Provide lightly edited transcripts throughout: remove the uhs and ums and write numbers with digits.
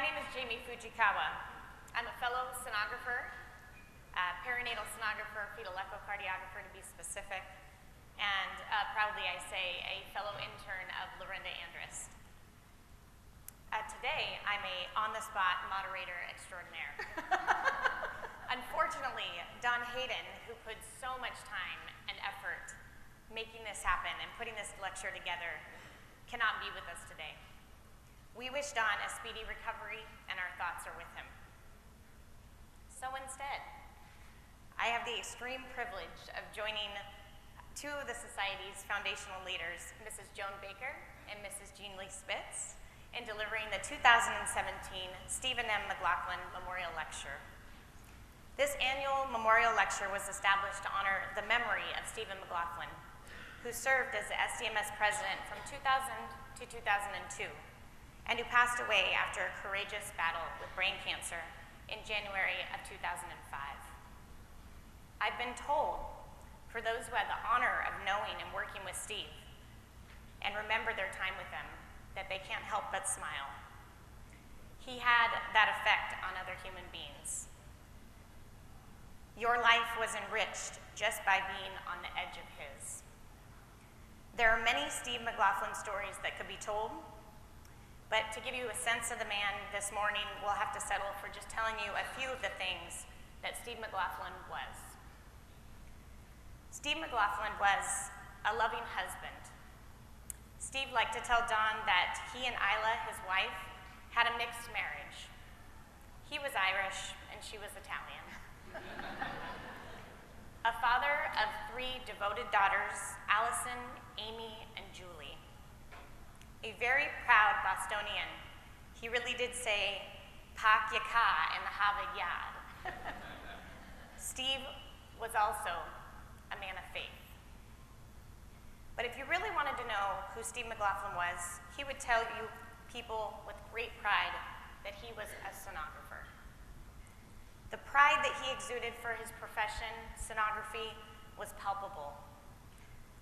name is Jamie Fujikawa. I'm a fellow sonographer, perinatal sonographer, fetal echocardiographer to be specific, and proudly I say a fellow intern of Lorinda Andrus. Today, I'm a on-the-spot moderator extraordinaire. Unfortunately, Don Hayden, who put so much time and effort making this happen and putting this lecture together, cannot be with us today. We wish Don a speedy recovery, and our thoughts are with him. So instead, I have the extreme privilege of joining two of the Society's foundational leaders, Mrs. Joan Baker and Mrs. Jean Lee Spitz, in delivering the 2017 Stephen M. McLaughlin Memorial Lecture. This annual memorial lecture was established to honor the memory of Stephen McLaughlin, who served as the SDMS president from 2000 to 2002, and who passed away after a courageous battle with brain cancer in January of 2005. I've been told, for those who had the honor of knowing and working with Steve and remember their time with him, that they can't help but smile. He had that effect on other human beings. Your life was enriched just by being on the edge of his. There are many Steve McLaughlin stories that could be told, but to give you a sense of the man this morning, we'll have to settle for just telling you a few of the things that Steve McLaughlin was. Steve McLaughlin was a loving husband. Steve liked to tell Don that he and Isla, his wife, had a mixed marriage. He was Irish and she was Italian. A father of 3 devoted daughters, Allison, Amy, and Julie. A very proud Bostonian. He really did say, "Pak yaka" and the Havad Yad. Steve was also a man of faith. But if you really wanted to know who Steve McLaughlin was, he would tell you people with great pride that he was a sonographer. The pride that he exuded for his profession, sonography, was palpable.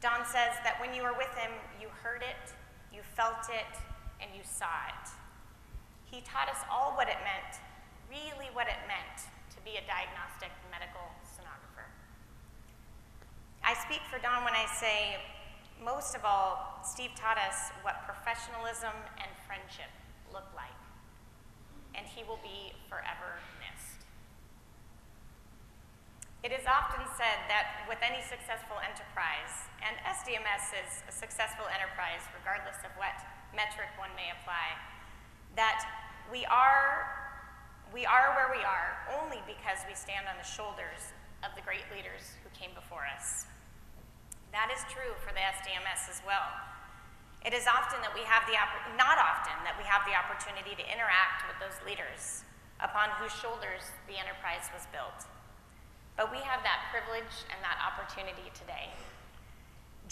Don says that when you were with him, you heard it, you felt it, and you saw it. He taught us all what it meant, really what it meant, to be a diagnostic medical sonographer. I speak for Don when I say, most of all, Steve taught us what professionalism and friendship look like, and he will be forever missed. It is often said that with any successful enterprise, and SDMS is a successful enterprise regardless of what metric one may apply, that we are where we are only because we stand on the shoulders of the great leaders who came before us. That is true for the SDMS as well. It is often that we have not often that we have the opportunity to interact with those leaders upon whose shoulders the enterprise was built. But we have that privilege and that opportunity today.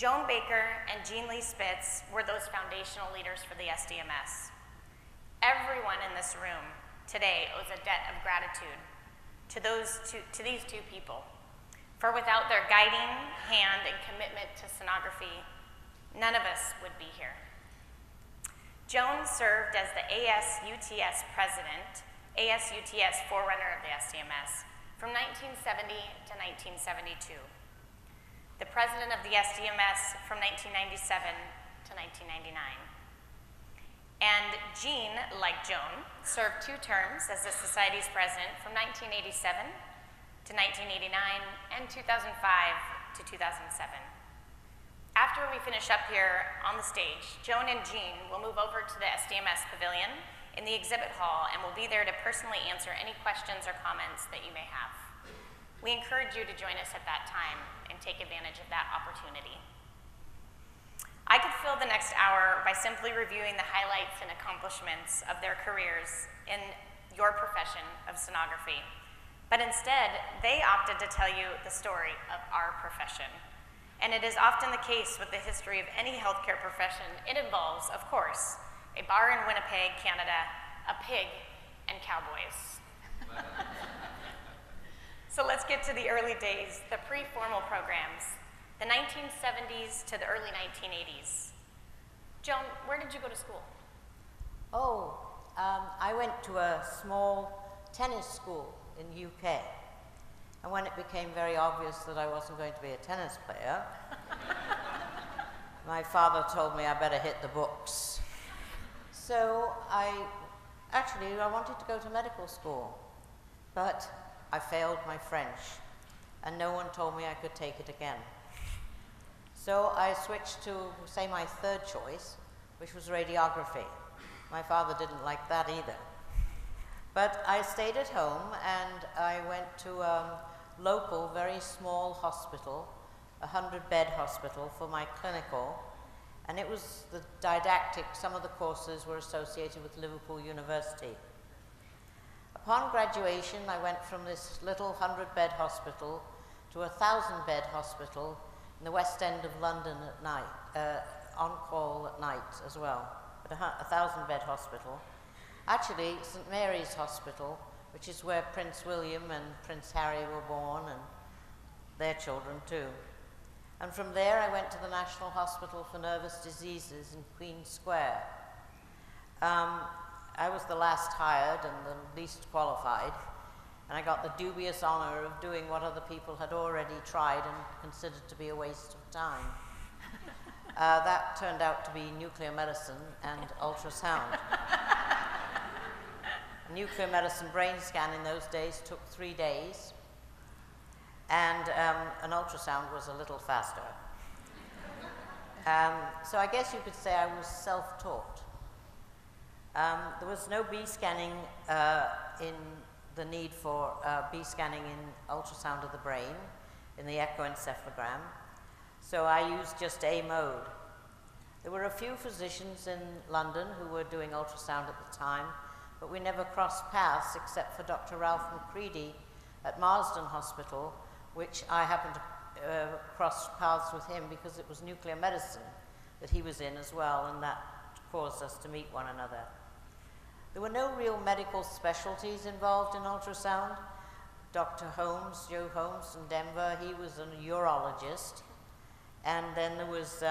Joan Baker and Jean Lee Spitz were those foundational leaders for the SDMS. Everyone in this room today owes a debt of gratitude to these two people. For without their guiding hand and commitment to sonography, none of us would be here. Joan served as the ASUTS president, ASUTS forerunner of the SDMS, from 1970 to 1972. The president of the SDMS from 1997 to 1999. And Jean, like Joan, served 2 terms as the Society's president from 1987 to 1989, and 2005 to 2007. After we finish up here on the stage, Joan and Jean will move over to the SDMS Pavilion in the exhibit hall and will be there to personally answer any questions or comments that you may have. We encourage you to join us at that time and take advantage of that opportunity. I could fill the next hour by simply reviewing the highlights and accomplishments of their careers in your profession of sonography. But instead, they opted to tell you the story of our profession. And it is often the case with the history of any healthcare profession. It involves, of course, a bar in Winnipeg, Canada, a pig, and cowboys. So let's get to the early days, the pre-formal programs, the 1970s to the early 1980s. Joan, where did you go to school? Oh, I went to a small tennis school in the UK. And when it became very obvious that I wasn't going to be a tennis player, my father told me I better hit the books. So I wanted to go to medical school, but I failed my French, and no one told me I could take it again. So I switched to, say, my third choice, which was radiography. My father didn't like that either. But I stayed at home, and I went to a local, very small hospital, a 100-bed hospital for my clinical, and it was the didactic. Some of the courses were associated with Liverpool University. Upon graduation, I went from this little 100-bed hospital to a 1,000-bed hospital in the West End of London at night, on call at night as well, but a 1,000-bed hospital. Actually, St. Mary's Hospital, which is where Prince William and Prince Harry were born, and their children too. And from there, I went to the National Hospital for Nervous Diseases in Queen Square. I was the last hired and the least qualified, and I got the dubious honor of doing what other people had already tried and considered to be a waste of time. That turned out to be nuclear medicine and ultrasound. A nuclear medicine brain scan in those days took 3 days, and an ultrasound was a little faster. So I guess you could say I was self-taught. There was no B scanning in the need for B scanning in ultrasound of the brain, in the echoencephalogram, so I used just A mode. There were a few physicians in London who were doing ultrasound at the time, but we never crossed paths except for Dr. Ralph McCready at Marsden Hospital, which I happened to cross paths with him because it was nuclear medicine that he was in as well, and that caused us to meet one another. There were no real medical specialties involved in ultrasound. Dr. Holmes, Joe Holmes from Denver, he was a urologist. And then there was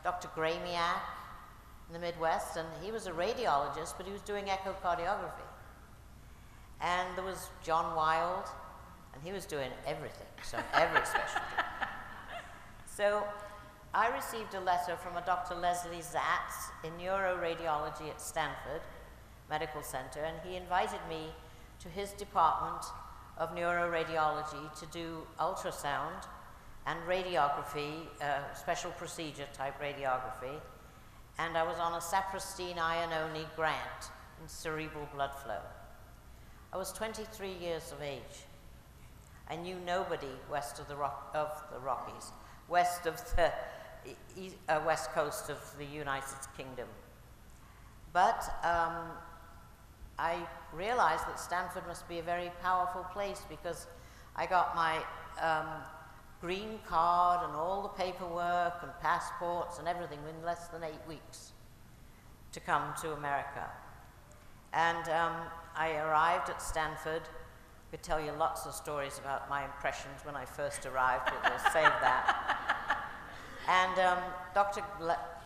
Dr. Gramiak in the Midwest, and he was a radiologist, but he was doing echocardiography. And there was John Wild, and he was doing everything, so every specialty. So I received a letter from a Dr. Leslie Zatz in neuroradiology at Stanford Medical Center, and he invited me to his department of neuroradiology to do ultrasound and radiography, special procedure type radiography, and I was on a saprostine iron only grant in cerebral blood flow. I was 23 years of age. I knew nobody west of the Rockies, west of the west coast of the United Kingdom. But I realized that Stanford must be a very powerful place because I got my green card and all the paperwork and passports and everything in less than 8 weeks to come to America. And I arrived at Stanford. I could tell you lots of stories about my impressions when I first arrived, but we'll save that. And Dr.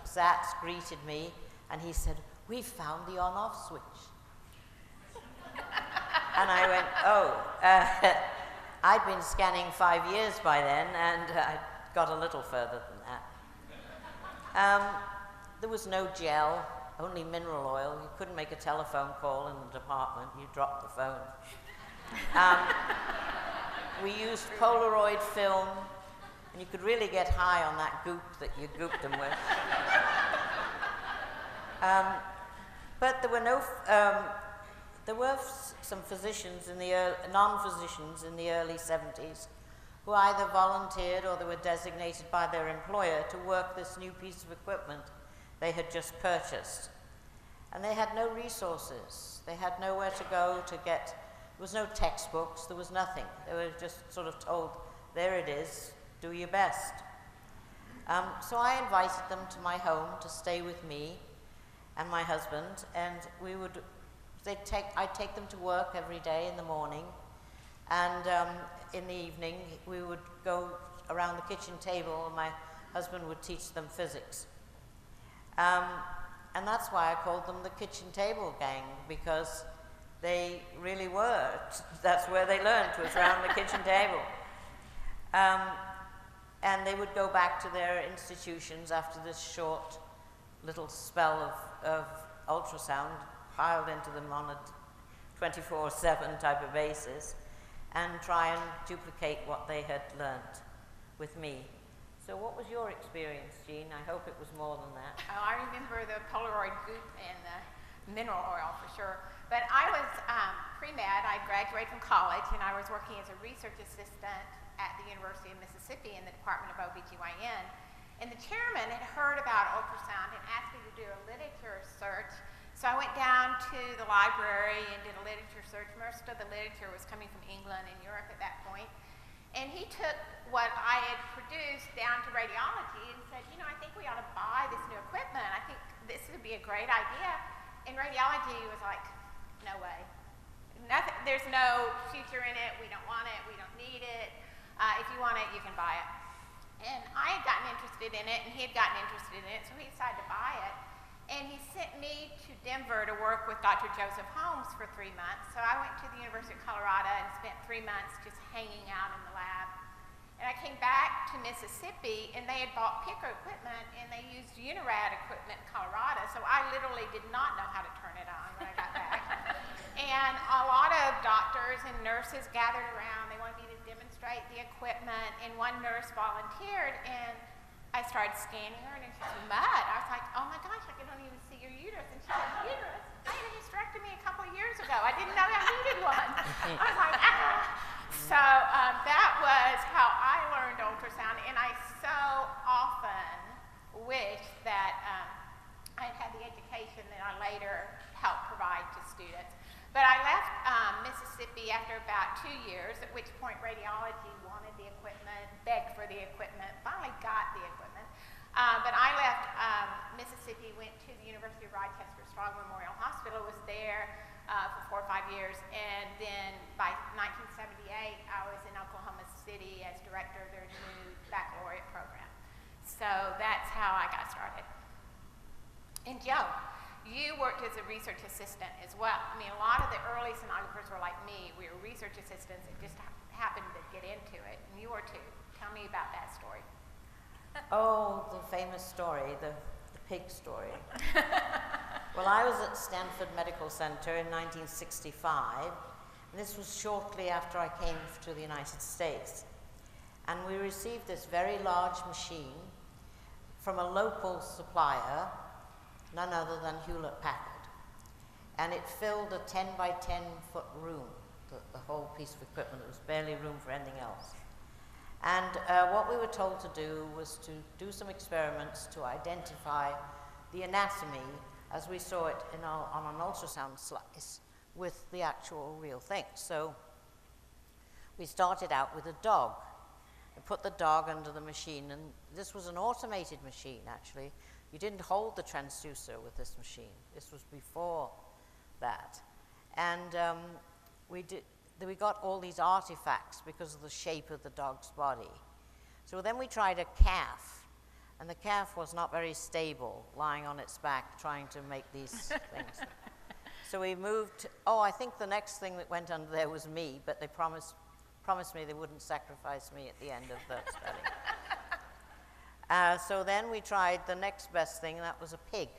Zatz greeted me, and he said, "We found the on-off switch." And I went, oh. I'd been scanning 5 years by then, and I got a little further than that. There was no gel, only mineral oil. You couldn't make a telephone call in the department. You dropped the phone. We used Polaroid film, and you could really get high on that goop that you gooped them with. But there were no... There were some physicians in the non-physicians in the early 70s who either volunteered or they were designated by their employer to work this new piece of equipment they had just purchased. And they had no resources. They had nowhere to go to get, there was no textbooks, there was nothing. They were just sort of told, there it is, do your best. So I invited them to my home to stay with me and my husband, and we would I'd take them to work every day in the morning, and in the evening we would go around the kitchen table and my husband would teach them physics. and that's why I called them the kitchen table gang, because they really were. That's where they learned, was around the kitchen table. And they would go back to their institutions after this short little spell of ultrasound, piled into them on a 24/7 type of basis, and try and duplicate what they had learnt with me. So what was your experience, Jean? I hope it was more than that. Oh, I remember the Polaroid goop and the mineral oil for sure. But I was pre-med. I graduated from college, and I was working as a research assistant at the University of Mississippi in the Department of OBGYN. And the chairman had heard about ultrasound and asked me to do a literature search. So I went down to the library and did a literature search. Most of the literature was coming from England and Europe at that point. And he took what I had produced down to radiology and said, you know, I think we ought to buy this new equipment. I think this would be a great idea. And radiology was like, no way. Nothing, there's no future in it. We don't want it. We don't need it. If you want it, you can buy it. And I had gotten interested in it, and he had gotten interested in it, so he decided to buy it. And he sent me to Denver to work with Dr. Joseph Holmes for 3 months. So I went to the University of Colorado and spent 3 months just hanging out in the lab. And I came back to Mississippi, and they had bought Pico equipment, and they used Unirad equipment in Colorado. So I literally did not know how to turn it on when I got back. And a lot of doctors and nurses gathered around. They wanted me to demonstrate the equipment, and one nurse volunteered, and I started scanning her, and she said, mud. I was like, oh my gosh, I don't even see your uterus. And she said, uterus? I had a hysterectomy a couple of years ago. I didn't know I needed one. I was like, ah. So that was how I learned ultrasound, and I so often wish that I'd had the education that I later helped provide to students. But I left Mississippi after about 2 years, at which point radiology wanted the equipment, begged for the equipment, finally got the equipment. But I left Mississippi, went to the University of Rochester Strong Memorial Hospital, was there for 4 or 5 years, and then by 1978, I was in Oklahoma City as director of their new baccalaureate program. So that's how I got started. And Joe, you worked as a research assistant as well. I mean, a lot of the early sonographers were like me. We were research assistants and just happened to get into it. And you were too. Tell me about that story. Oh, the famous story, the pig story. Well, I was at Stanford Medical Center in 1965. And this was shortly after I came to the United States. And we received this very large machine from a local supplier, none other than Hewlett-Packard. And it filled a 10 by 10 foot room, the whole piece of equipment. There was barely room for anything else. And what we were told to do was to do some experiments to identify the anatomy as we saw it on an ultrasound slice with the actual real thing. So we started out with a dog. I put the dog under the machine, and this was an automated machine, actually. You didn't hold the transducer with this machine. This was before that. And we got all these artifacts because of the shape of the dog's body. So then we tried a calf, and the calf was not very stable, lying on its back, trying to make these things. So we moved, I think the next thing that went under there was me, but they promised me they wouldn't sacrifice me at the end of the study. So then we tried the next best thing, and that was a pig.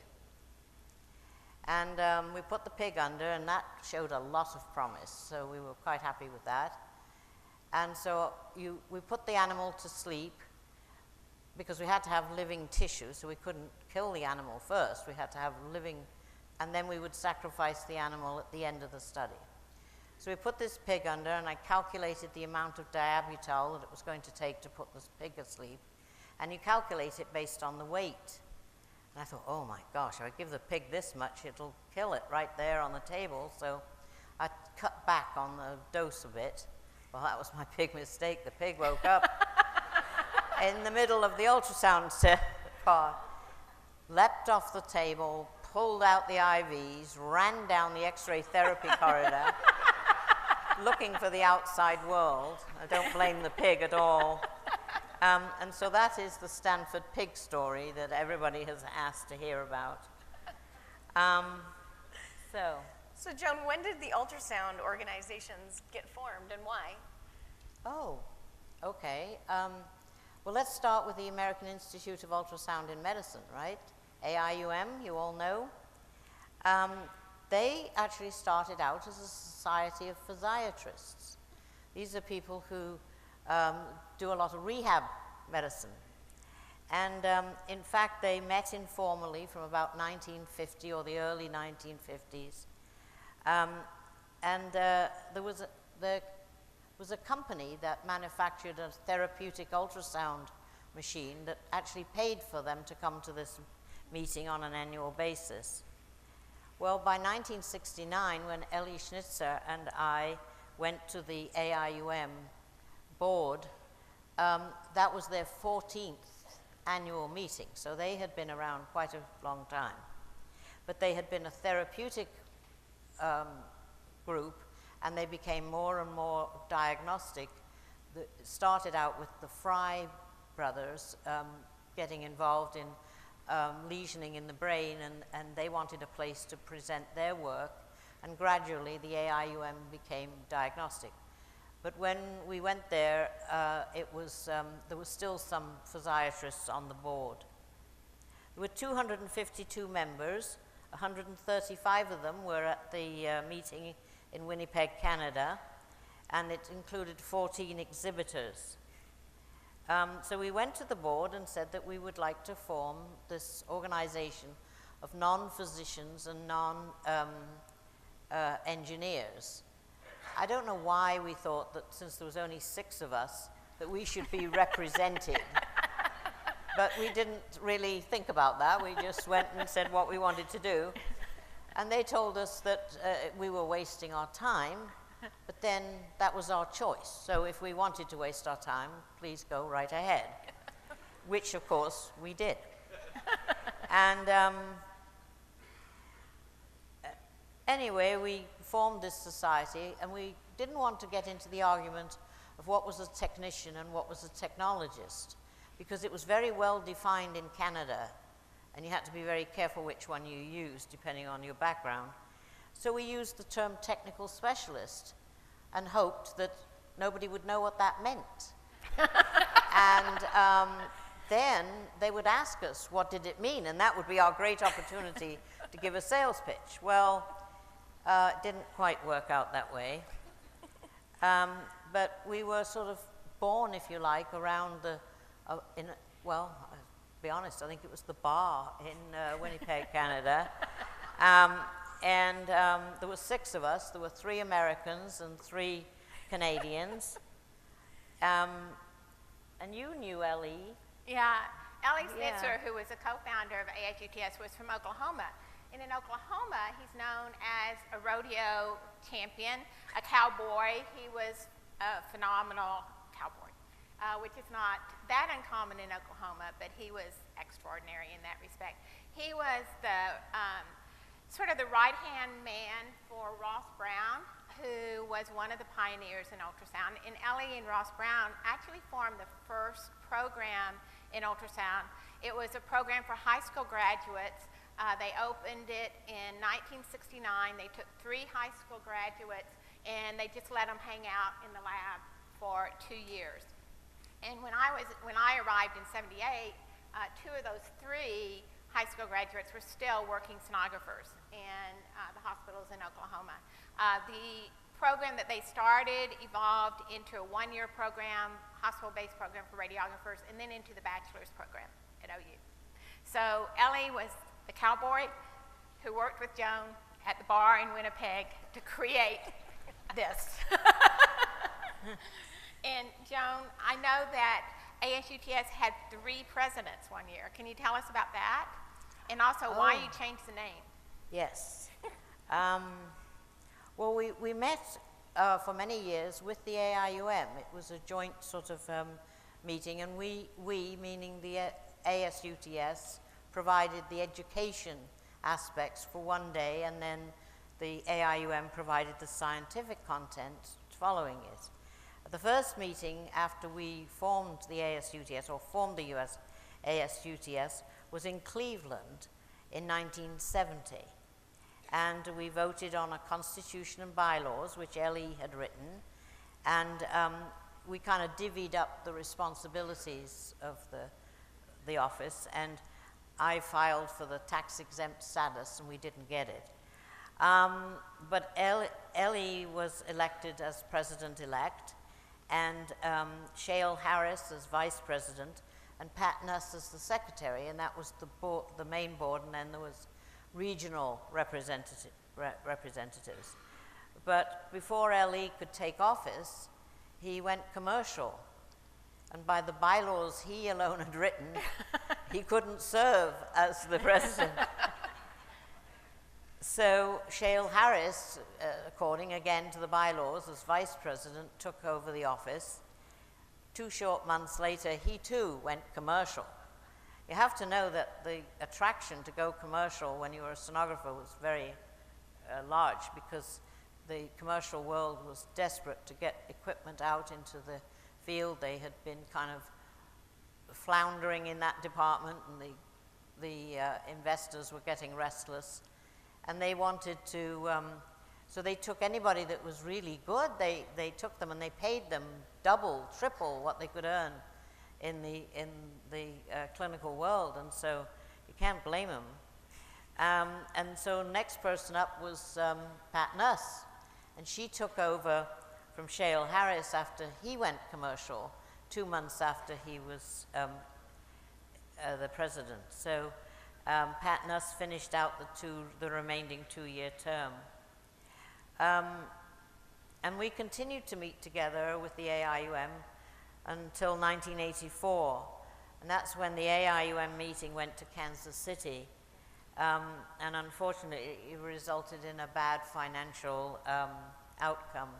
And we put the pig under, and that showed a lot of promise, so we were quite happy with that. And so we put the animal to sleep, because we had to have living tissue, so we couldn't kill the animal first. We had to have living, and then we would sacrifice the animal at the end of the study. So we put this pig under, and I calculated the amount of diabutal that it was going to take to put this pig asleep. And you calculate it based on the weight. And I thought, oh my gosh, if I give the pig this much, it'll kill it right there on the table. So I cut back on the dose a bit. Well, that was my big mistake. The pig woke up in the middle of the ultrasound part, leapt off the table, pulled out the IVs, ran down the X-ray therapy corridor, looking for the outside world. I don't blame the pig at all. And so that is the Stanford Pig story that everybody has asked to hear about. So Joan, when did the ultrasound organizations get formed and why? Oh, okay. Well, let's start with the American Institute of Ultrasound in Medicine, right? AIUM, you all know. They actually started out as a society of physiatrists. These are people who do a lot of rehab medicine. And in fact, they met informally from about 1950 or the early 1950s. There was a company that manufactured a therapeutic ultrasound machine that actually paid for them to come to this meeting on an annual basis. Well, by 1969, when Ellie Schnitzer and I went to the AIUM board, that was their 14th annual meeting, so they had been around quite a long time. But they had been a therapeutic group, and they became more and more diagnostic. It started out with the Fry brothers getting involved in lesioning in the brain, and they wanted a place to present their work, and gradually the AIUM became diagnostic. But when we went there, there was still some physiatrists on the board. There were 252 members. 135 of them were at the meeting in Winnipeg, Canada, and it included 14 exhibitors. So we went to the board and said that we would like to form this organization of non-physicians and non-engineers. I don't know why we thought that since there was only 6 of us, that we should be represented. But we didn't really think about that. We just went and said what we wanted to do. And they told us that we were wasting our time, but then that was our choice. So if we wanted to waste our time, please go right ahead, which of course we did. And anyway, we formed this society, and we didn't want to get into the argument of what was a technician and what was a technologist, because it was very well defined in Canada, and you had to be very careful which one you used, depending on your background. So we used the term technical specialist and hoped that nobody would know what that meant. And then they would ask us, what did it mean? And that would be our great opportunity to give a sales pitch. Well, it didn't quite work out that way. But we were sort of born, if you like, around the, I'll be honest, I think it was the bar in Winnipeg, Canada. There were 6 of us. There were 3 Americans and 3 Canadians. And you knew Ellie. Yeah, Ellie Schnitzer, who was a co-founder of ASUTS, was from Oklahoma. And in Oklahoma, he's known as a rodeo champion, a cowboy. He was a phenomenal cowboy, which is not that uncommon in Oklahoma, but he was extraordinary in that respect. He was the sort of the right-hand man for Ross Brown, who was one of the pioneers in ultrasound. And Ellie and Ross Brown actually formed the first program in ultrasound. It was a program for high school graduates. They opened it in 1969. They took 3 high school graduates, and they just let them hang out in the lab for 2 years. And when I arrived in '78, 2 of those 3 high school graduates were still working sonographers in the hospitals in Oklahoma. The program that they started evolved into a 1-year program, hospital-based program for radiographers, and then into the bachelor's program at OU. So Ellie was the cowboy who worked with Joan at the bar in Winnipeg to create this. And Joan, I know that ASUTS had 3 presidents one year. Can you tell us about that? And also why you changed the name? Yes. Well, we met for many years with the AIUM. It was a joint sort of meeting, and we, meaning the ASUTS, provided the education aspects for one day, and then the AIUM provided the scientific content following it. At the first meeting after we formed the ASUTS, or formed the ASUTS, was in Cleveland in 1970. and we voted on a constitution and bylaws, which Ellie had written, and we kind of divvied up the responsibilities of the office, and I filed for the tax-exempt status, and we didn't get it. But Ellie was elected as president-elect, and Shale Harris as vice president, and Pat Nuss as the secretary, and that was the main board, and then there was regional representatives. But before Ellie could take office, he went commercial. And by the bylaws he alone had written, he couldn't serve as the president. So Shale Harris, according again to the bylaws, as vice president, took over the office. 2 short months later, he too went commercial. You have to know that the attraction to go commercial when you were a sonographer was very large, because the commercial world was desperate to get equipment out into the field. They had been kind of floundering in that department, and the investors were getting restless, and they wanted to, so they took anybody that was really good, they took them and they paid them double, triple what they could earn in the clinical world, and so you can't blame them. And so next person up was Pat Nuss, and she took over from Shale Harris after he went commercial, 2 months after he was the president. So Pat Nuss finished out the remaining 2-year term. And we continued to meet together with the AIUM until 1984, and that's when the AIUM meeting went to Kansas City, and unfortunately it resulted in a bad financial outcome.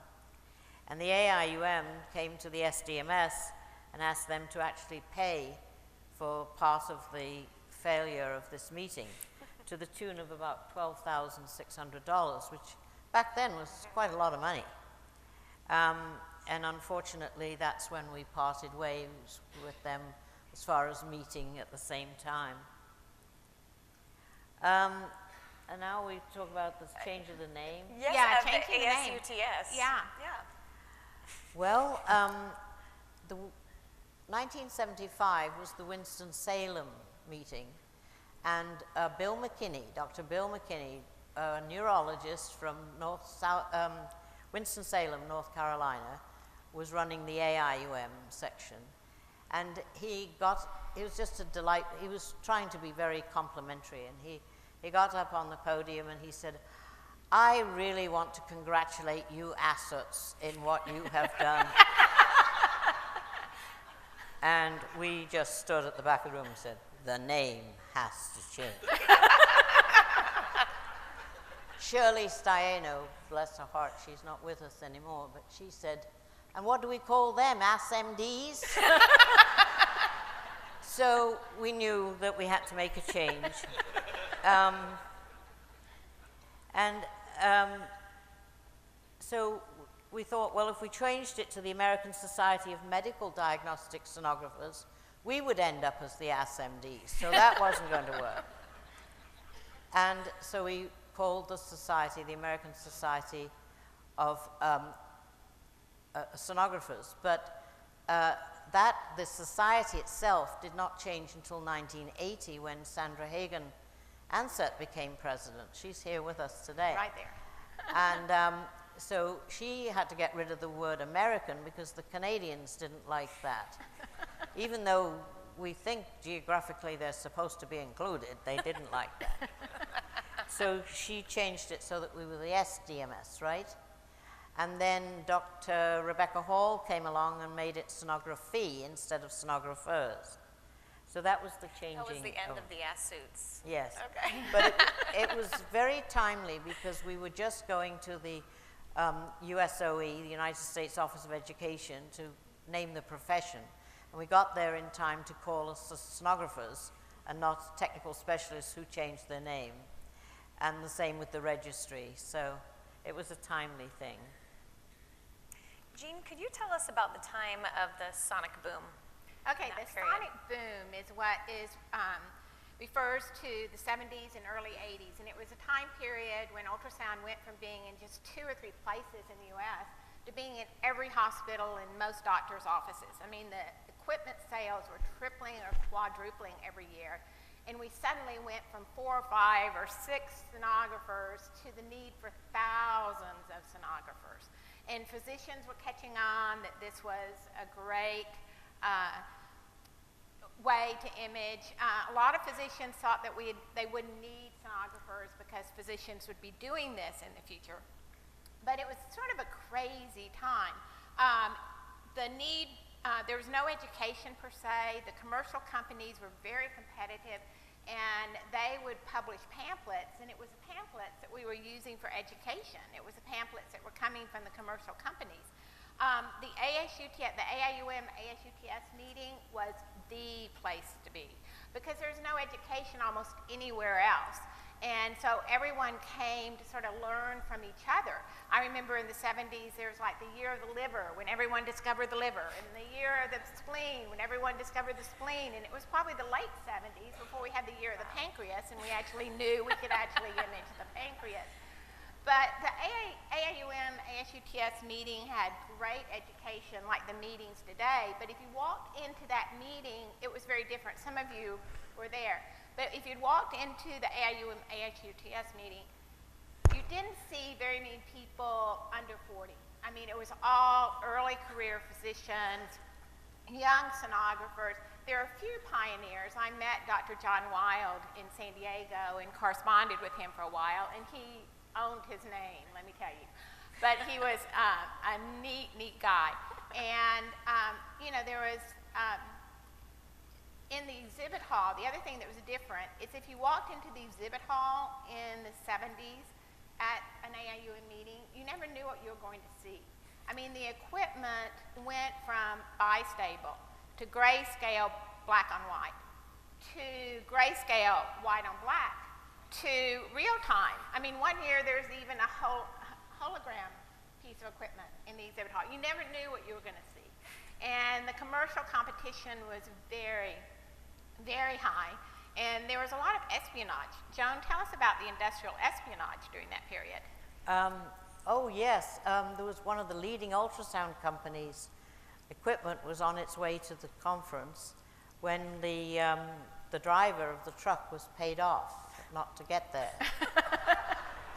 And the AIUM came to the SDMS and asked them to actually pay for part of the failure of this meeting, to the tune of about $12,600, which back then was quite a lot of money. And unfortunately, that's when we parted ways with them as far as meeting at the same time. And now we talk about the change of the name. Yes, Yeah, of the changing the name. ASUTS. Yeah. Well, the 1975 was the Winston-Salem meeting, and Bill McKinney, Dr. Bill McKinney, a neurologist from Winston-Salem, North Carolina, was running the AIUM section. And he was just a delight. He was trying to be very complimentary, and he got up on the podium and he said, "I really want to congratulate you ASUTS in what you have done." And we just stood at the back of the room and said, "The name has to change." Shirley Stiano, bless her heart, she's not with us anymore, but she said, "And what do we call them, ASMDs?" So we knew that we had to make a change. So we thought, well, if we changed it to the American Society of Medical Diagnostic Sonographers, we would end up as the ASMDs, so that wasn't going to work. And so we called the society the American Society of Sonographers, but the society itself did not change until 1980, when Sandra Hagen-Ansett became president. She's here with us today. Right there. And so she had to get rid of the word American because the Canadians didn't like that. Even though we think geographically they're supposed to be included, they didn't like that. So she changed it so that we were the SDMS, right? And then Dr. Rebecca Hall came along and made it sonography instead of sonographers. So that was the changing. That was the end of the ASUTS. Yes. Okay. But it was very timely because we were just going to the USOE, the United States Office of Education, to name the profession. And we got there in time to call us sonographers and not technical specialists who changed their name. And the same with the registry. So it was a timely thing. Jean, could you tell us about the time of the sonic boom? Okay, in the that period? sonic boom is what is refers to the 70s and early 80s, and it was a time period when ultrasound went from being in just 2 or 3 places in the U.S. to being in every hospital and most doctors' offices. I mean, the equipment sales were tripling or quadrupling every year, and we suddenly went from 4 or 5 or 6 sonographers to the need for thousands of sonographers. And physicians were catching on that this was a great way to image. A lot of physicians thought that they wouldn't need sonographers because physicians would be doing this in the future. But it was sort of a crazy time. There was no education per se. The commercial companies were very competitive, and they would publish pamphlets, and it was the pamphlets that we were using for education. It was the pamphlets that were coming from the commercial companies. The AIUM ASUTS meeting was the place to be because there's no education almost anywhere else. And so everyone came to sort of learn from each other. I remember in the 70s, there was like the year of the liver when everyone discovered the liver, and the year of the spleen when everyone discovered the spleen, and it was probably the late 70s before we had the year of the pancreas, and we actually knew we could actually image the pancreas. But the AIUM ASUTS meeting had great education like the meetings today, but if you walked into that meeting, it was very different. Some of you were there. But if you'd walked into the AIUM ASUTS meeting, you didn't see very many people under 40. I mean, it was all early career physicians, young sonographers. There are a few pioneers. I met Dr. John Wild in San Diego and corresponded with him for a while, and he owned his name, let me tell you. But he was a neat guy. And, you know, there was, in the exhibit hall, the other thing that was different is if you walked into the exhibit hall in the 70s at an AIUM meeting, you never knew what you were going to see. I mean, the equipment went from bistable to grayscale black on white to grayscale white on black to real time. I mean, one year there's even a hologram piece of equipment in the exhibit hall. You never knew what you were going to see. And the commercial competition was very, very high. And there was a lot of espionage. Joan, tell us about the industrial espionage during that period. Oh, yes. There was one of the leading ultrasound companies. Equipment was on its way to the conference when the driver of the truck was paid off not to get there.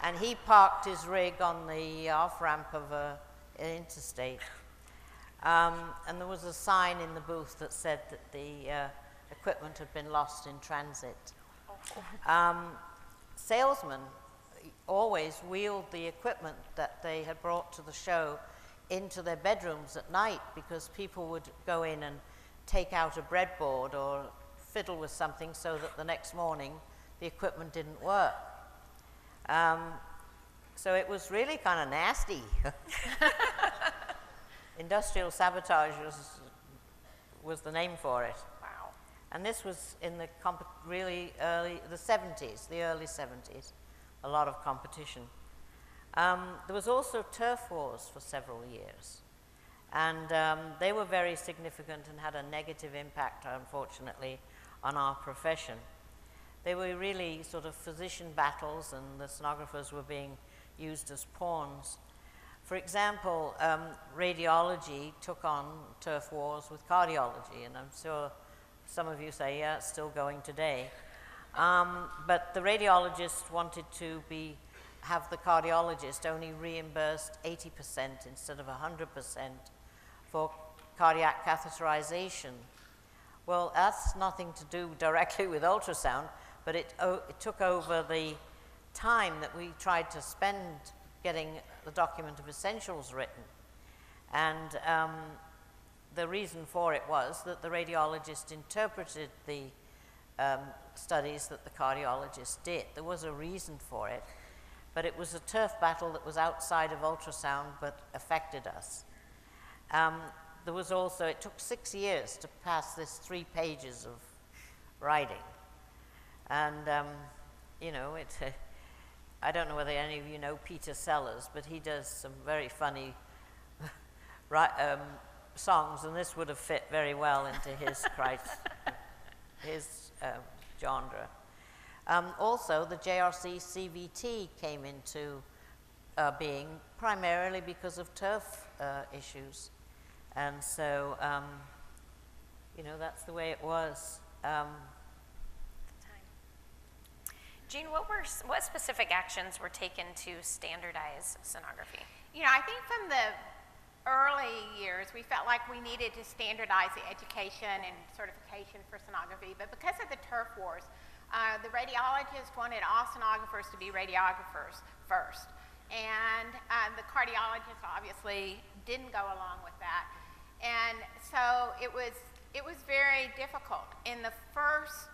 And he parked his rig on the off-ramp of an interstate. And there was a sign in the booth that said that the equipment had been lost in transit. Salesmen always wheeled the equipment that they had brought to the show into their bedrooms at night because people would go in and take out a breadboard or fiddle with something so that the next morning the equipment didn't work. So it was really kind of nasty. Industrial sabotage was the name for it. Wow. And this was in the really early, the 70s, the early 70s, a lot of competition. There was also turf wars for several years. And they were very significant and had a negative impact, unfortunately, on our profession. They were really sort of physician battles, and the sonographers were being used as pawns. For example, radiology took on turf wars with cardiology, and I'm sure some of you say, yeah, it's still going today. But the radiologist wanted to have the cardiologist only reimbursed 80% instead of 100% for cardiac catheterization. Well, that's nothing to do directly with ultrasound, but it took over the time that we tried to spend getting the document of essentials written. And the reason for it was that the radiologist interpreted the studies that the cardiologist did. There was a reason for it, but it was a turf battle that was outside of ultrasound but affected us. There was also, it took 6 years to pass this 3 pages of writing. And, you know, I don't know whether any of you know Peter Sellers, but he does some very funny songs, and this would have fit very well into his genre. Also, the JRC CVT came into being primarily because of turf issues. And so, you know, that's the way it was. Jean, what specific actions were taken to standardize sonography? You know, I think from the early years, we felt like we needed to standardize the education and certification for sonography, but because of the turf wars, the radiologists wanted all sonographers to be radiographers first, and the cardiologists obviously didn't go along with that, and so it was very difficult. In the first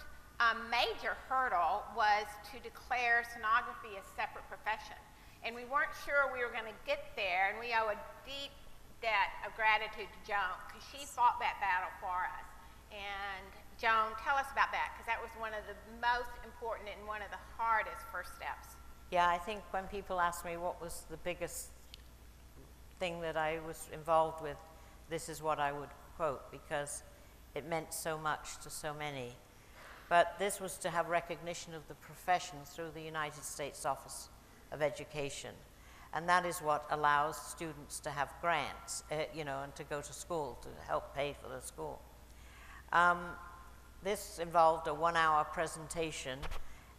major hurdle was to declare sonography a separate profession. And we weren't sure we were going to get there, and we owe a deep debt of gratitude to Joan, because she fought that battle for us. And Joan, tell us about that, because that was one of the most important and one of the hardest first steps. Yeah, I think when people ask me what was the biggest thing that I was involved with, this is what I would quote, because it meant so much to so many. But this was to have recognition of the profession through the United States Office of Education. And that is what allows students to have grants, you know, and to go to school, to help pay for the school. This involved a 1-hour presentation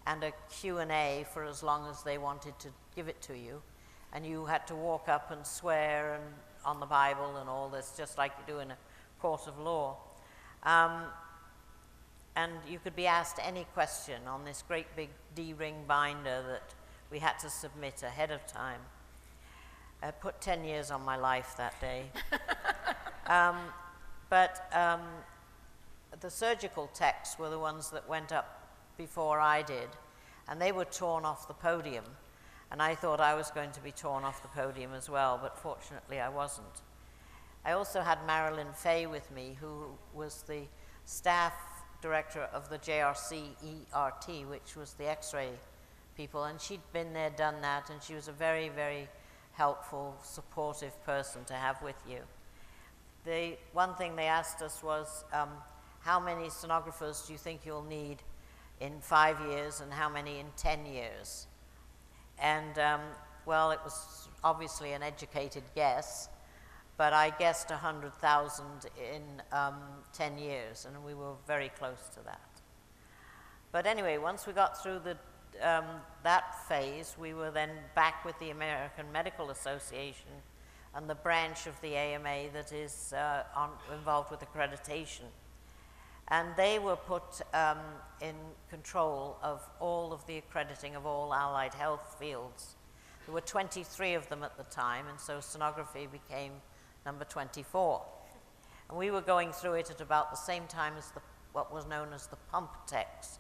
and a Q&A for as long as they wanted to give it to you. And you had to walk up and swear and on the Bible and all this, just like you do in a court of law. And you could be asked any question on this great big D-ring binder that we had to submit ahead of time. I put 10 years on my life that day. The surgical techs were the ones that went up before I did, and they were torn off the podium. And I thought I was going to be torn off the podium as well, but fortunately I wasn't. I also had Marilyn Fay with me, who was the staff director of the JRC ERT, which was the X-ray people, and she'd been there, done that, and she was a very, very helpful, supportive person to have with you. The one thing they asked us was, how many sonographers do you think you'll need in 5 years, and how many in 10 years? And, well, it was obviously an educated guess, but I guessed 100,000 in 10 years, and we were very close to that. But anyway, once we got through that phase, we were then back with the American Medical Association and the branch of the AMA that is involved with accreditation. And they were put in control of all of the accrediting of all allied health fields. There were 23 of them at the time, and so sonography became number 24. And we were going through it at about the same time as what was known as the pump techs.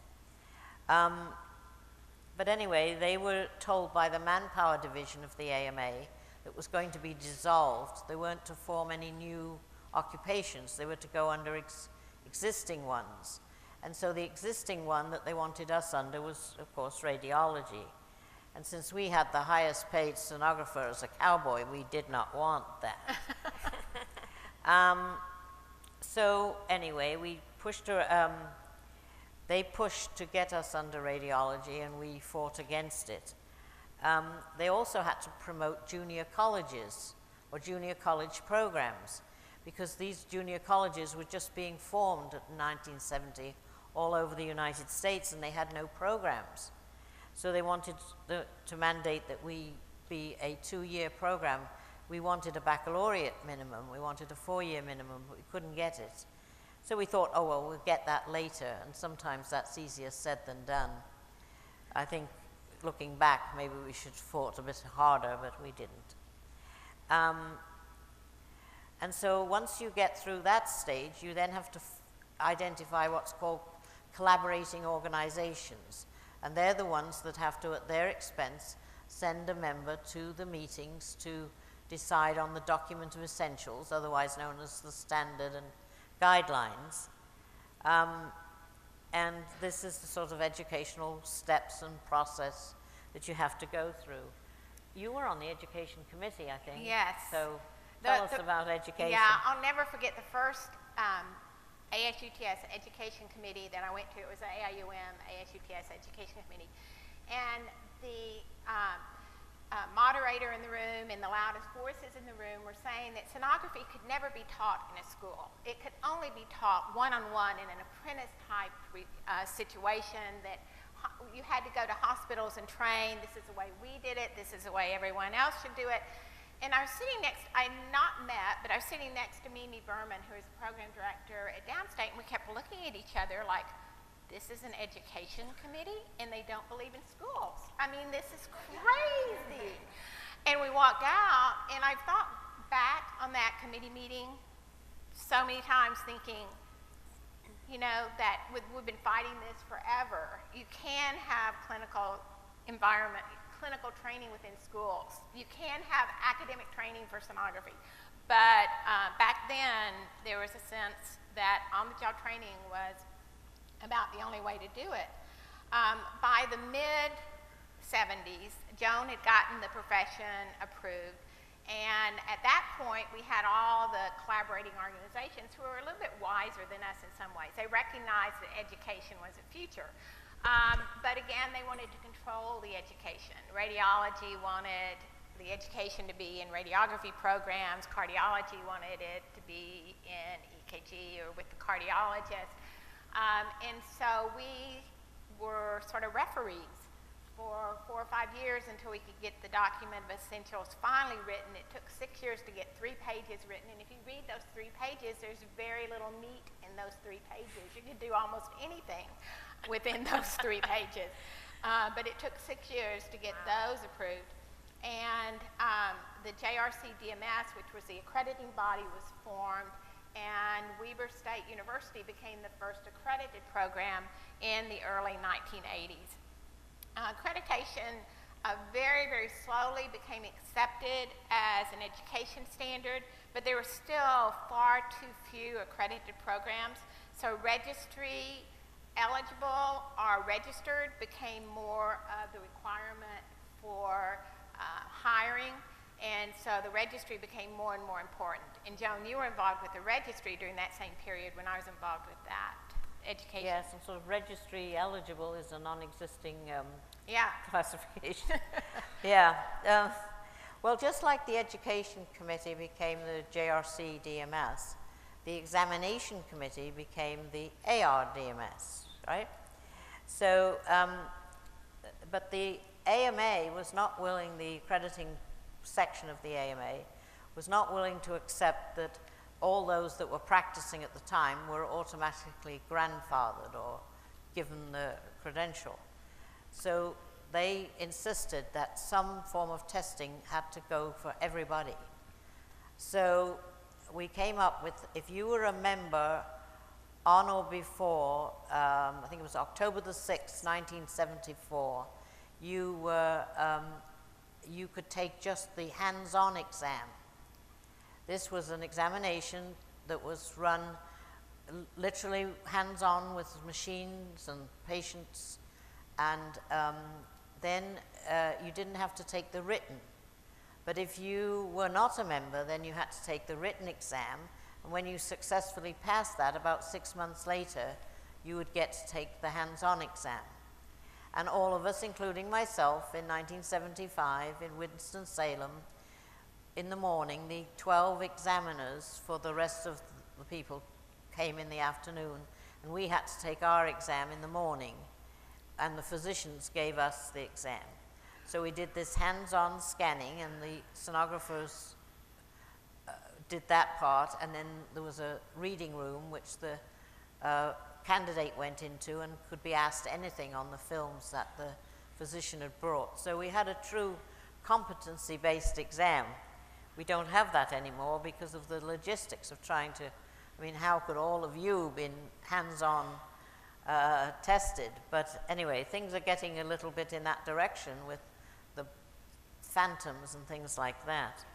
But anyway, they were told by the manpower division of the AMA that it was going to be dissolved. They weren't to form any new occupations. They were to go under existing ones. And so the existing one that they wanted us under was, of course, radiology. And since we had the highest paid sonographer as a Cowboy, we did not want that. So anyway, we pushed her, they pushed to get us under radiology, and we fought against it. They also had to promote junior colleges or junior college programs, because these junior colleges were just being formed in 1970 all over the United States, and they had no programs. So they wanted to mandate that we be a 2-year program. We wanted a baccalaureate minimum. We wanted a 4-year minimum, but we couldn't get it. So we thought, oh, well, we'll get that later, and sometimes that's easier said than done. I think, looking back, maybe we should have fought a bit harder, but we didn't. And so once you get through that stage, you then have to identify what's called collaborating organizations. And they're the ones that have to, at their expense, send a member to the meetings to decide on the document of essentials, otherwise known as the standard and guidelines. And this is the sort of educational steps and process that you have to go through. You were on the education committee, I think. Yes. So tell us about education. Yeah, I'll never forget the first ASUTS Education Committee that I went to. It was the AIUM ASUTS Education Committee. And the moderator in the room and the loudest voices in the room were saying that sonography could never be taught in a school. It could only be taught one-on-one in an apprentice-type situation, that you had to go to hospitals and train. This is the way we did it. This is the way everyone else should do it. And I was sitting next, I not met, but I was sitting next to Mimi Berman, who is the program director at Downstate, and we kept looking at each other like, this is an education committee, and they don't believe in schools. I mean, this is crazy. And we walked out, and I thought back on that committee meeting so many times thinking, you know, that we've been fighting this forever. You can have clinical environment, clinical training within schools. You can have academic training for sonography. But back then, there was a sense that on-the-job training was about the only way to do it. By the mid-70s, Joan had gotten the profession approved. And at that point, we had all the collaborating organizations who were a little bit wiser than us in some ways. They recognized that education was the future. But again, they wanted to control the education. Radiology wanted the education to be in radiography programs. Cardiology wanted it to be in EKG or with the cardiologist. And so we were sort of referees for 4 or 5 years until we could get the document of essentials finally written. It took 6 years to get 3 pages written, and if you read those 3 pages, there's very little meat in those 3 pages. You could do almost anything within those 3 pages. But it took 6 years to get those approved. And the JRC DMS, which was the accrediting body, was formed, and Weber State University became the first accredited program in the early 1980s. Accreditation very, very slowly became accepted as an education standard, but there were still far too few accredited programs. So registry eligible or registered became more of the requirement for hiring, and so the registry became more and more important. And Joan, you were involved with the registry during that same period when I was involved with that education. Yes, and sort of registry eligible is a non-existing classification. Yeah. Well, just like the Education Committee became the JRC DMS, the Examination Committee became the AR DMS, right? So, but the AMA was not willing, the accrediting section of the AMA was not willing to accept that all those that were practicing at the time were automatically grandfathered or given the credential. So they insisted that some form of testing had to go for everybody. So we came up with, if you were a member on or before, I think it was October the 6th, 1974, you were, you could take just the hands-on exam. This was an examination that was run literally hands-on with machines and patients, and then you didn't have to take the written. But if you were not a member, then you had to take the written exam, and when you successfully passed that, about 6 months later, you would get to take the hands-on exam. And all of us, including myself, in 1975 in Winston-Salem, in the morning, the 12 examiners for the rest of the people came in the afternoon, and we had to take our exam in the morning, and the physicians gave us the exam. So we did this hands-on scanning, and the sonographers did that part, and then there was a reading room which the candidate went into and could be asked anything on the films that the physician had brought. So we had a true competency-based exam. We don't have that anymore because of the logistics of trying to, I mean, how could all of you been hands-on tested? But anyway, things are getting a little bit in that direction with the phantoms and things like that.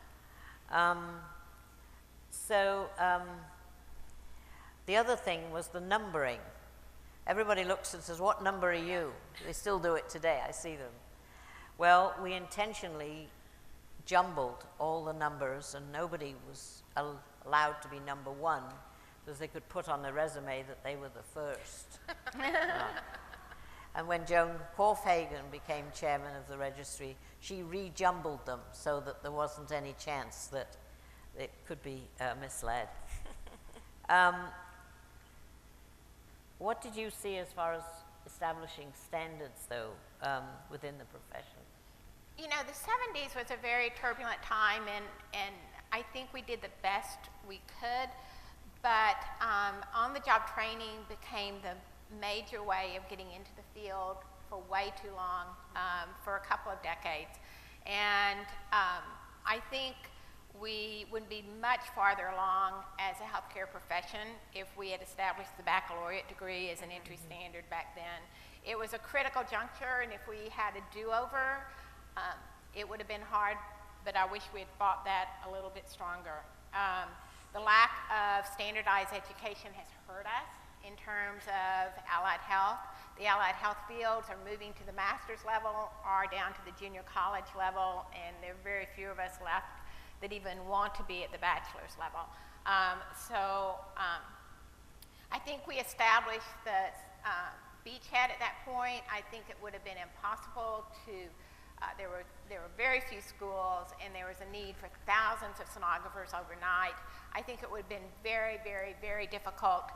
The other thing was the numbering. Everybody looks and says, what number are you? They still do it today, I see them. Well, we intentionally jumbled all the numbers, and nobody was allowed to be number 1, because they could put on their resume that they were the first. And when Joan Korfhagen became chairman of the registry, she rejumbled them so that there wasn't any chance that it could be misled. What did you see as far as establishing standards, though, within the profession? You know, the 70s was a very turbulent time, and I think we did the best we could, but on-the-job training became the major way of getting into the field for way too long, for a couple of decades. And I think we would be much farther along as a healthcare profession if we had established the baccalaureate degree as an entry standard back then. It was a critical juncture, and if we had a do-over, it would have been hard, but I wish we had fought that a little bit stronger. The lack of standardized education has hurt us in terms of allied health. The allied health fields are moving to the master's level or down to the junior college level, and there are very few of us left that even want to be at the bachelor's level. I think we established the beachhead at that point. I think it would have been impossible to, there were very few schools, and there was a need for thousands of sonographers overnight. I think it would have been very, very, very difficult.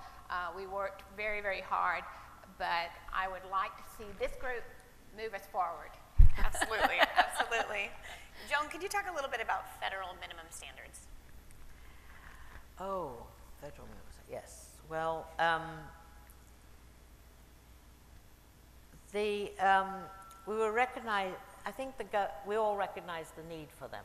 We worked very, very hard, but I would like to see this group move us forward. Absolutely, absolutely. Joan, could you talk a little bit about federal minimum standards? Oh, federal minimum, yes. Well, we were recognized, I think we all recognized the need for them.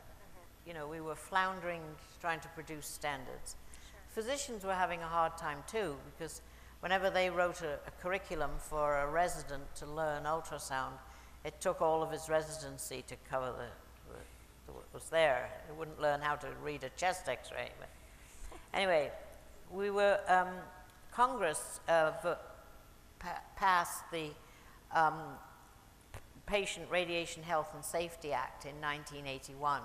You know, we were floundering trying to produce standards. Sure. Physicians were having a hard time too, because whenever they wrote a curriculum for a resident to learn ultrasound, it took all of his residency to cover what was there. He wouldn't learn how to read a chest x-ray. But anyway, we were, Congress passed the Patient Radiation Health and Safety Act in 1981,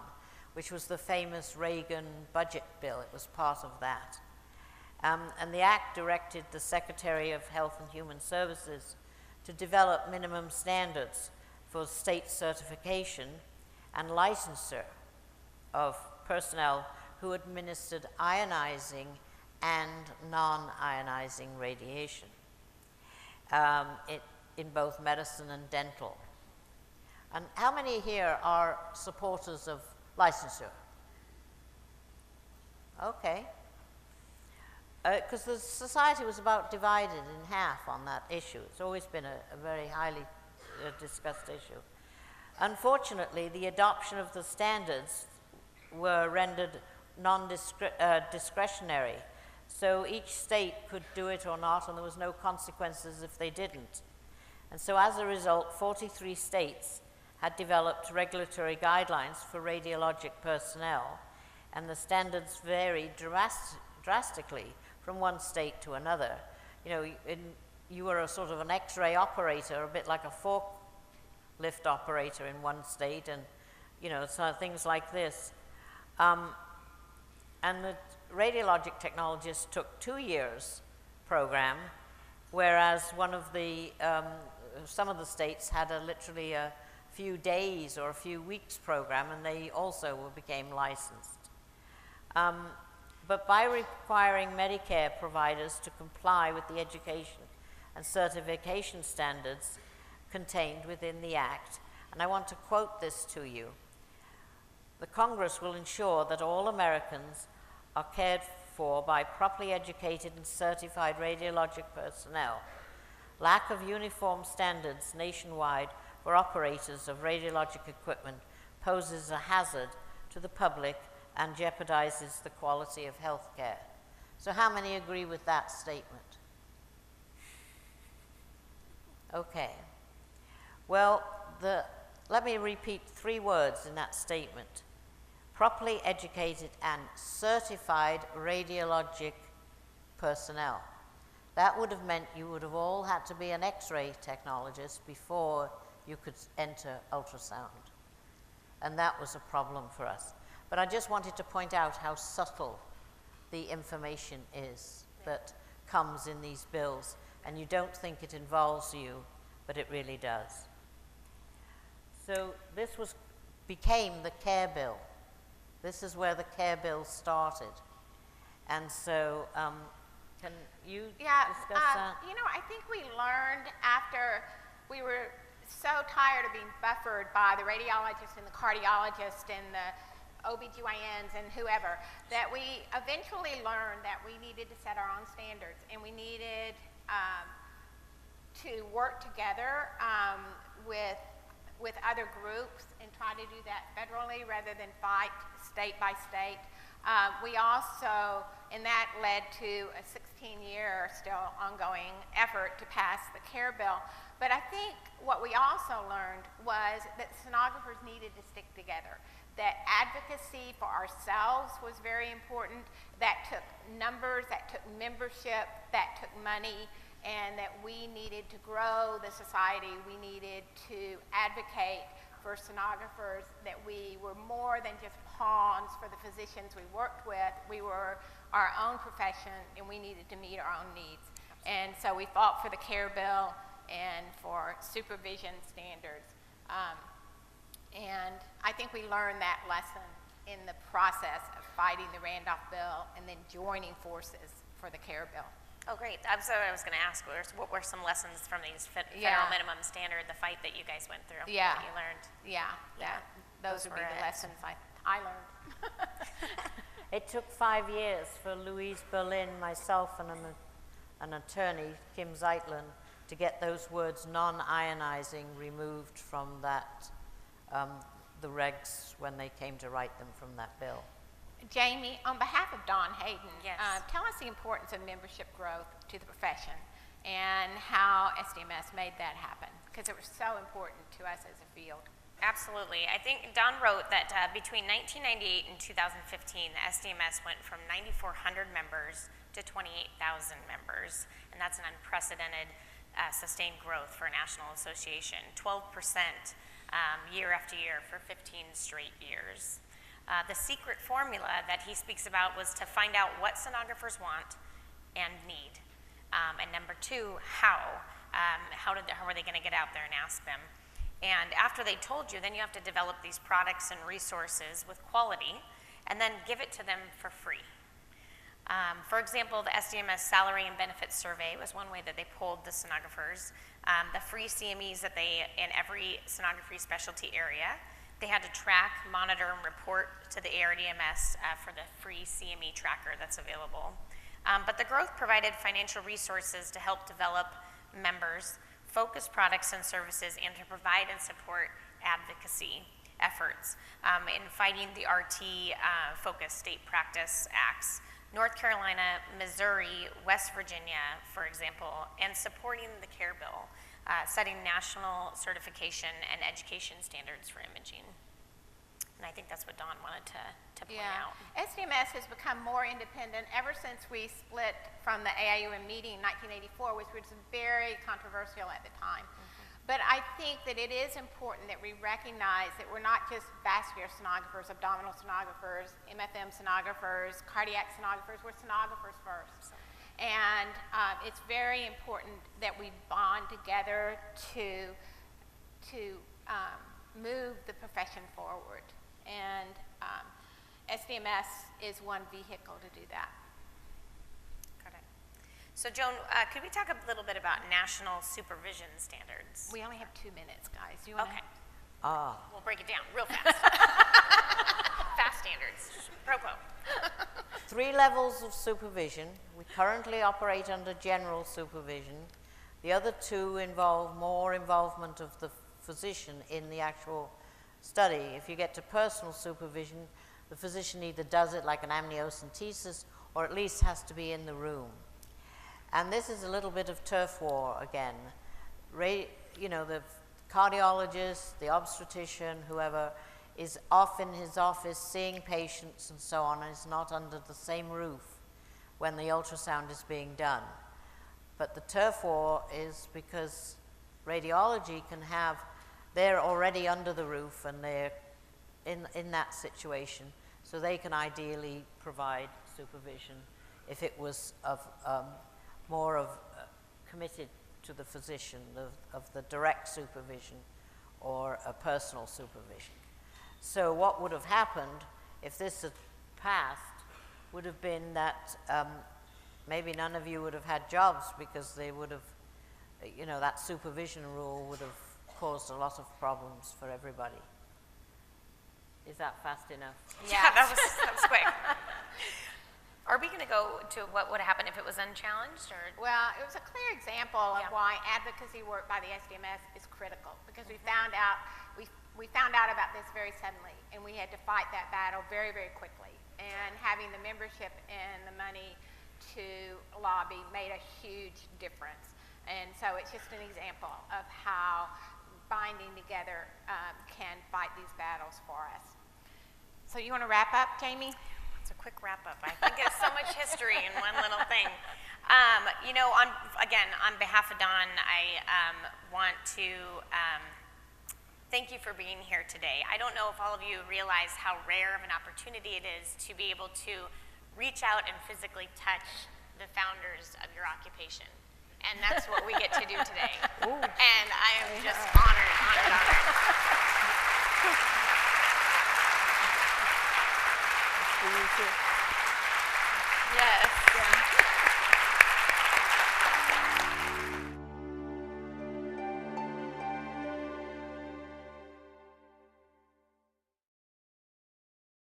which was the famous Reagan budget bill. It was part of that. And the act directed the Secretary of Health and Human Services to develop minimum standards for state certification and licensure of personnel who administered ionizing and non-ionizing radiation in both medicine and dental. And how many here are supporters of licensure? Okay. Because the society was about divided in half on that issue. It's always been a very highly discussed issue. Unfortunately, the adoption of the standards were rendered non-discretionary. So each state could do it or not, and there was no consequences if they didn't. And so as a result, 43 states had developed regulatory guidelines for radiologic personnel, and the standards varied drastically from one state to another. You know, you were a sort of an X-ray operator, a bit like a forklift operator in one state, and you know, so things like this. And the radiologic technologists took 2 years program, whereas one of the some of the states had literally a few days or a few weeks program, and they also became licensed. But by requiring Medicare providers to comply with the education and certification standards contained within the Act, and I want to quote this to you, the Congress will ensure that all Americans are cared for by properly educated and certified radiologic personnel. Lack of uniform standards nationwide for operators of radiologic equipment poses a hazard to the public and jeopardizes the quality of health care. So how many agree with that statement? Okay. Well, let me repeat 3 words in that statement. Properly educated and certified radiologic personnel. That would have meant you would have all had to be an X-ray technologist before you could enter ultrasound. And that was a problem for us. But I just wanted to point out how subtle the information is that comes in these bills, and you don't think it involves you, but it really does. So this became the care bill. This is where the care bill started. And so, can you discuss that? You know, I think we learned after we were so tired of being buffered by the radiologist and the cardiologist and the OBGYNs and whoever, that we eventually learned that we needed to set our own standards, and we needed to work together with other groups and try to do that federally rather than fight state by state. We also, and that led to a 16-year still ongoing effort to pass the care bill. But I think what we also learned was that sonographers needed to stick together, that advocacy for ourselves was very important, that took numbers, that took membership, that took money, and that we needed to grow the society. We needed to advocate for sonographers, that we were more than just pawns for the physicians we worked with. We were our own profession, and we needed to meet our own needs. And so we fought for the care bill and for supervision standards. And I think we learned that lesson in the process of fighting the Randolph bill and then joining forces for the care bill. Oh, great. That's what I was going to ask. What were some lessons from these federal minimum standard, the fight that you guys went through, that you learned? Those would be the lessons I learned. It took 5 years for Louise Berlin, myself, and an attorney, Kim Zeitlin, to get those words non-ionizing removed from that, the regs when they came to write them from that bill. Jamie, on behalf of Don Hayden, yes. Tell us the importance of membership growth to the profession and how SDMS made that happen, because it was so important to us as a field. Absolutely. I think Don wrote that between 1998 and 2015, the SDMS went from 9,400 members to 28,000 members, and that's an unprecedented sustained growth for a national association, 12% year after year for 15 straight years. The secret formula that he speaks about was to find out what sonographers want and need. And number two, how. How are they going to get out there and ask them? And after they told you, then you have to develop these products and resources with quality and then give it to them for free. For example, the SDMS salary and benefits survey was one way that they polled the sonographers. The free CMEs that in every sonography specialty area, they had to track, monitor, and report to the HERstory for the free CME tracker that's available. But the growth provided financial resources to help develop members, focus products and services, and to provide and support advocacy efforts in fighting the RT-focused state practice acts. North Carolina, Missouri, West Virginia, for example, and supporting the care bill, setting national certification and education standards for imaging. And I think that's what Don wanted to point out. SDMS has become more independent ever since we split from the AIUM meeting in 1984, which was very controversial at the time. But I think that it is important that we recognize that we're not just vascular sonographers, abdominal sonographers, MFM sonographers, cardiac sonographers, we're sonographers first. And it's very important that we bond together to move the profession forward. And SDMS is one vehicle to do that. Got it. So Joan, could we talk a little bit about national supervision standards? We only have 2 minutes, guys. You want Okay. Ah. We'll break it down real fast. Fast standards. Pro quo. 3 levels of supervision. We currently operate under general supervision. The other 2 involve more involvement of the physician in the actual study. If you get to personal supervision, the physician either does it like an amniocentesis or at least has to be in the room. And this is a little bit of turf war again. You know, the cardiologist, the obstetrician, whoever, is off in his office seeing patients and so on, and is not under the same roof when the ultrasound is being done. But the turf war is because radiology can have, they're already under the roof and they're in that situation, so they can ideally provide supervision if it was of more of committed to the physician, of the direct supervision or a personal supervision. So what would have happened if this had passed would have been that maybe none of you would have had jobs, because they would have, you know, that supervision rule would have caused a lot of problems for everybody. Is that fast enough? Yeah, that was quick. Are we going to go to what would happen if it was unchallenged? Or? Well, it was a clear example of why advocacy work by the SDMS is critical, because we found out about this very suddenly, and we had to fight that battle very, very quickly. And having the membership and the money to lobby made a huge difference. And so it's just an example of how binding together can fight these battles for us. So you want to wrap up, Jamie? It's a quick wrap up. I think it's so much history in one little thing. You know, on behalf of Dawn, I want to thank you for being here today. I don't know if all of you realize how rare of an opportunity it is to be able to reach out and physically touch the founders of your occupation. And that's what we get to do today. Ooh. And I am just honored. For you too.